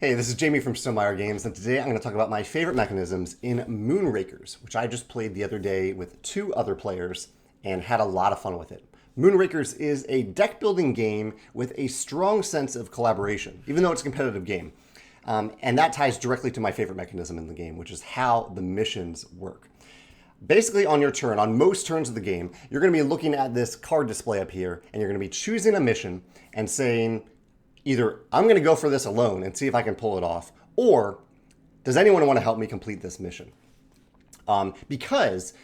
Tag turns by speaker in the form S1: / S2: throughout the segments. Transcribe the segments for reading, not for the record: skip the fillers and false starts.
S1: Hey, this is Jamey from Stonemaier Games, and today I'm going to talk about my favorite mechanisms in Moonrakers, which I just played the other day with 2 other players and had a lot of fun with it. Moonrakers is a deck building game with a strong sense of collaboration, even though it's a competitive game. And that ties directly to my favorite mechanism in the game, which is how the missions work. Basically, on your turn, on most turns of the game, you're going to be looking at this card display up here, and you're going to be choosing a mission and saying, either I'm going to go for this alone and see if I can pull it off, or does anyone want to help me complete this mission? Because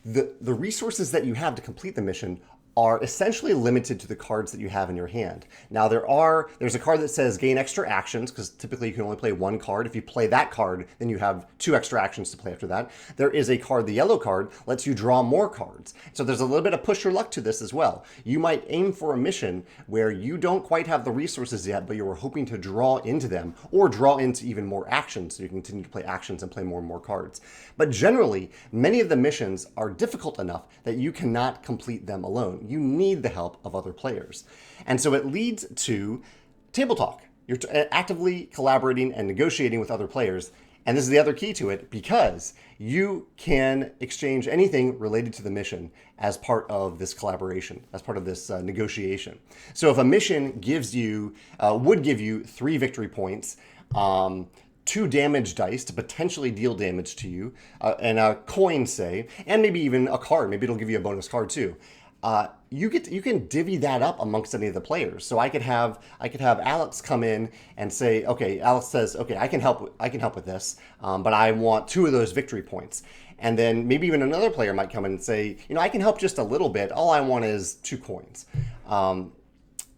S1: the resources that you have to complete the mission are essentially limited to the cards that you have in your hand. Now there's a card that says gain extra actions, because typically you can only play 1 card. If you play that card, then you have 2 extra actions to play after that. There is a card, the yellow card, lets you draw more cards. So there's a little bit of push your luck to this as well. You might aim for a mission where you don't quite have the resources yet, but you were hoping to draw into them, or draw into even more actions, so you can continue to play actions and play more and more cards. But generally, many of the missions are difficult enough that you cannot complete them alone. You need the help of other players. And so it leads to table talk. You're actively collaborating and negotiating with other players. And this is the other key to it, because you can exchange anything related to the mission as part of this collaboration, as part of this negotiation. So if a mission would give you 3 victory points, 2 damage dice to potentially deal damage to you, and a coin, say, and maybe even a card. Maybe it'll give you a bonus card too. You can divvy that up amongst any of the players. So I could have Alex come in and say, okay, Alex says, okay, I can help with this, but I want 2 of those victory points. And then maybe even another player might come in and say, I can help just a little bit. All I want is 2 coins. And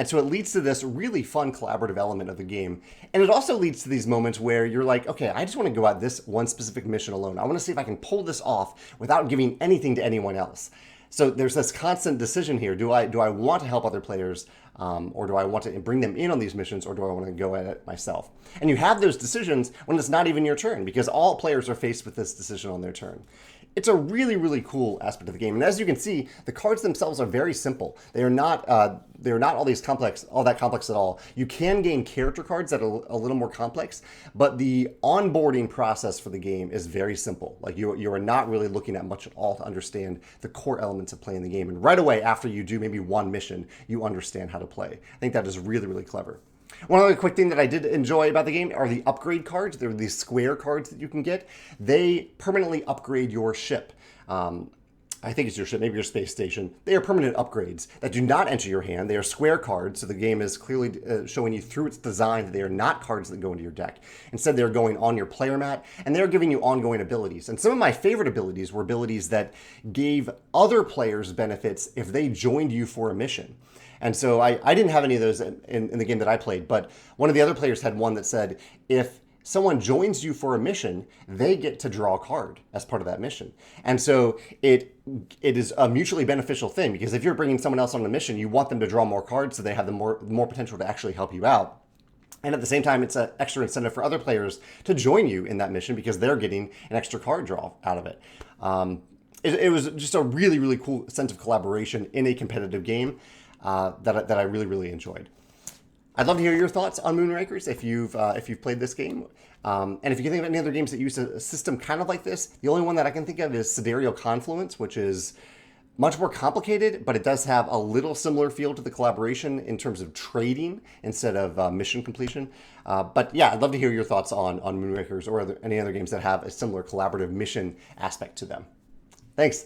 S1: so it leads to this really fun collaborative element of the game. And it also leads to these moments where you're like, okay, I just want to go at this one specific mission alone. I want to see if I can pull this off without giving anything to anyone else. So there's this constant decision here. Do I want to help other players, or do I want to bring them in on these missions, or do I want to go at it myself? And you have those decisions when it's not even your turn, because all players are faced with this decision on their turn. It's a really, really cool aspect of the game. And as you can see, the cards themselves are very simple. They are not all that complex at all. You can gain character cards that are a little more complex, but the onboarding process for the game is very simple. Like you are not really looking at much at all to understand the core elements of playing the game. And right away, after you do maybe 1 mission, you understand how to play. I think that is really, really clever. One other quick thing that I did enjoy about the game are the upgrade cards. They're these square cards that you can get. They permanently upgrade your ship. I think it's your ship, maybe your space station. They are permanent upgrades that do not enter your hand. They are square cards, so the game is clearly showing you through its design that they are not cards that go into your deck. Instead, they're going on your player mat, and they're giving you ongoing abilities. And some of my favorite abilities were abilities that gave other players benefits if they joined you for a mission. And so I didn't have any of those in the game that I played, but one of the other players had one that said, if someone joins you for a mission, they get to draw a card as part of that mission. And so it is a mutually beneficial thing, because if you're bringing someone else on a mission, you want them to draw more cards so they have the more potential to actually help you out. And at the same time, it's an extra incentive for other players to join you in that mission because they're getting an extra card draw out of it. It was just a really, really cool sense of collaboration in a competitive game that I really, really enjoyed. I'd love to hear your thoughts on Moonrakers if you've played this game. And if you can think of any other games that use a system kind of like this, the only one that I can think of is Sidereal Confluence, which is much more complicated, but it does have a little similar feel to the collaboration in terms of trading instead of mission completion. But yeah, I'd love to hear your thoughts on Moonrakers or any other games that have a similar collaborative mission aspect to them. Thanks.